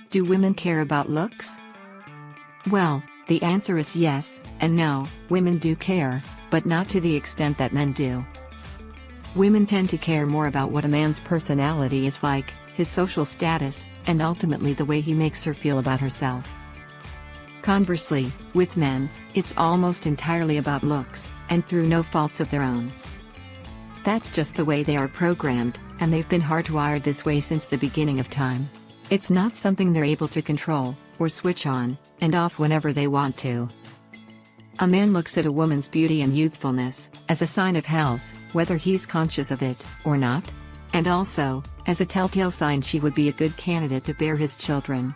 Do women care about looks? Well, the answer is yes, and no, women do care, but not to the extent that men do. Women tend to care more about what a man's personality is like, his social status, and ultimately the way he makes her feel about herself. Conversely, with men, it's almost entirely about looks, and through no faults of their own. That's just the way they are programmed, and they've been hardwired this way since the beginning of time. It's not something they're able to control, or switch on and off whenever they want to. A man looks at a woman's beauty and youthfulness as a sign of health, whether he's conscious of it or not, and also as a telltale sign she would be a good candidate to bear his children.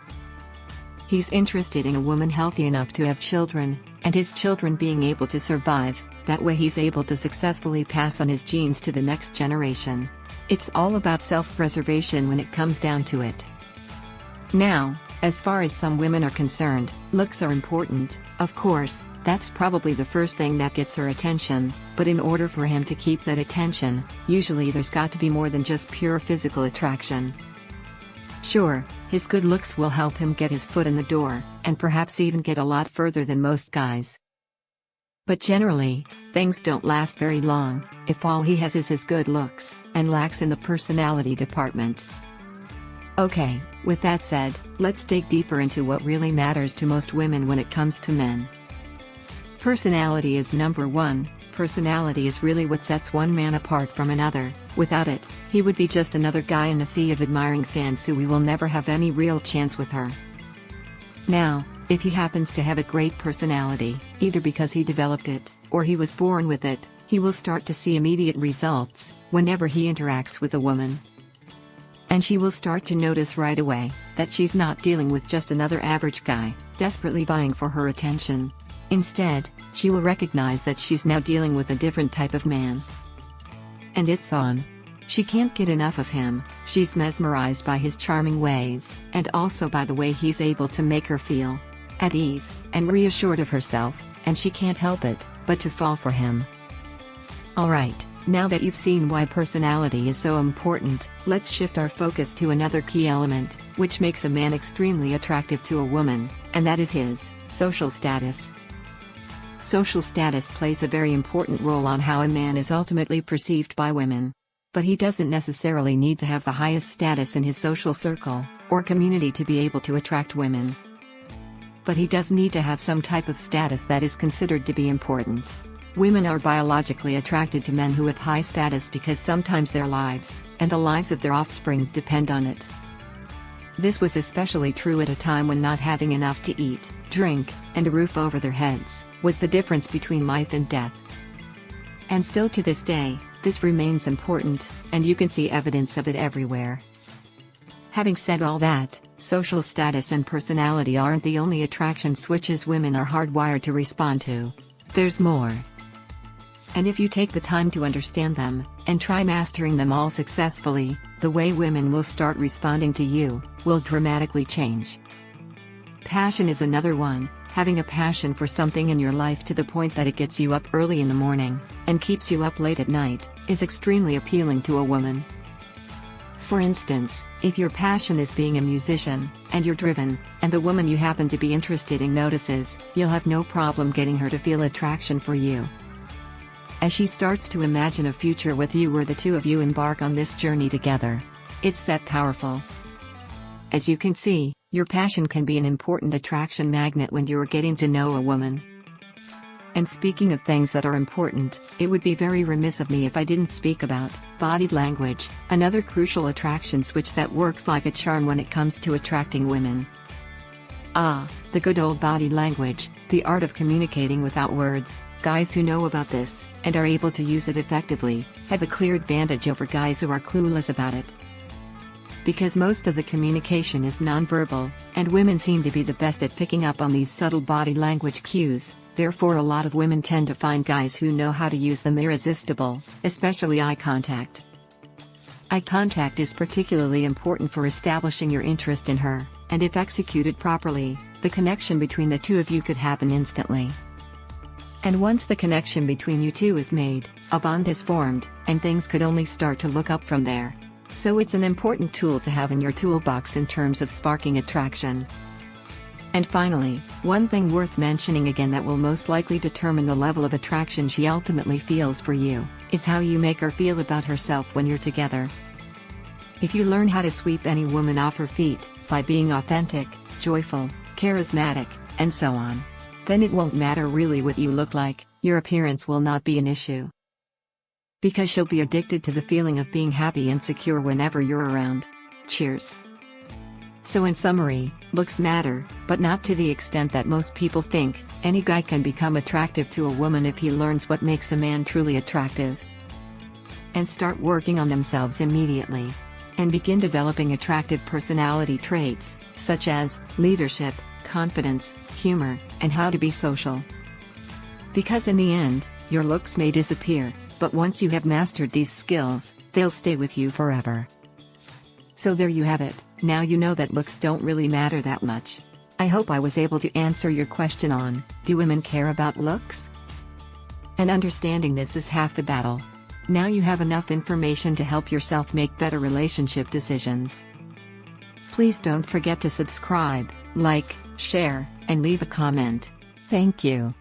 He's interested in a woman healthy enough to have children, and his children being able to survive. That way he's able to successfully pass on his genes to the next generation. It's all about self-preservation when it comes down to it. Now, as far as some women are concerned, looks are important, of course. That's probably the first thing that gets her attention, but in order for him to keep that attention, usually there's got to be more than just pure physical attraction. Sure, his good looks will help him get his foot in the door, and perhaps even get a lot further than most guys. But generally, things don't last very long, if all he has is his good looks, and lacks in the personality department. Okay, with that said, let's dig deeper into what really matters to most women when it comes to men. Personality is number one. Personality is really what sets one man apart from another. Without it, he would be just another guy in a sea of admiring fans who we will never have any real chance with her. Now, if he happens to have a great personality, either because he developed it, or he was born with it, he will start to see immediate results whenever he interacts with a woman. And she will start to notice right away that she's not dealing with just another average guy, desperately vying for her attention. Instead, she will recognize that she's now dealing with a different type of man. And it's on. She can't get enough of him. She's mesmerized by his charming ways, and also by the way he's able to make her feel at ease and reassured of herself, and she can't help it but to fall for him. Alright, now that you've seen why personality is so important, let's shift our focus to another key element, which makes a man extremely attractive to a woman, and that is his social status. Social status plays a very important role on how a man is ultimately perceived by women. But he doesn't necessarily need to have the highest status in his social circle or community to be able to attract women. But he does need to have some type of status that is considered to be important. Women are biologically attracted to men who have high status because sometimes their lives, and the lives of their offsprings depend on it. This was especially true at a time when not having enough to eat, drink, and a roof over their heads was the difference between life and death. And still to this day, this remains important, and you can see evidence of it everywhere. Having said all that, social status and personality aren't the only attraction switches women are hardwired to respond to. There's more. And if you take the time to understand them, and try mastering them all successfully, the way women will start responding to you will dramatically change. Passion is another one. Having a passion for something in your life to the point that it gets you up early in the morning, and keeps you up late at night, is extremely appealing to a woman. For instance, if your passion is being a musician, and you're driven, and the woman you happen to be interested in notices, you'll have no problem getting her to feel attraction for you. As she starts to imagine a future with you where the two of you embark on this journey together. It's that powerful. As you can see, your passion can be an important attraction magnet when you're getting to know a woman. And speaking of things that are important, it would be very remiss of me if I didn't speak about body language, another crucial attraction switch that works like a charm when it comes to attracting women. The good old body language, the art of communicating without words. Guys who know about this, and are able to use it effectively, have a clear advantage over guys who are clueless about it. Because most of the communication is nonverbal, and women seem to be the best at picking up on these subtle body language cues, therefore a lot of women tend to find guys who know how to use them irresistible, especially eye contact. Eye contact is particularly important for establishing your interest in her, and if executed properly, the connection between the two of you could happen instantly. And once the connection between you two is made, a bond is formed, and things could only start to look up from there. So it's an important tool to have in your toolbox in terms of sparking attraction. And finally, one thing worth mentioning again that will most likely determine the level of attraction she ultimately feels for you, is how you make her feel about herself when you're together. If you learn how to sweep any woman off her feet, by being authentic, joyful, charismatic, and so on, then it won't matter really what you look like, your appearance will not be an issue. Because she'll be addicted to the feeling of being happy and secure whenever you're around. Cheers. So in summary, looks matter, but not to the extent that most people think. Any guy can become attractive to a woman if he learns what makes a man truly attractive. And start working on themselves immediately. And begin developing attractive personality traits, such as leadership, confidence, humor, and how to be social. Because in the end, your looks may disappear, but once you have mastered these skills, they'll stay with you forever. So there you have it. Now you know that looks don't really matter that much. I hope I was able to answer your question on, do women care about looks? And understanding this is half the battle. Now you have enough information to help yourself make better relationship decisions. Please don't forget to subscribe, like, share, and leave a comment. Thank you.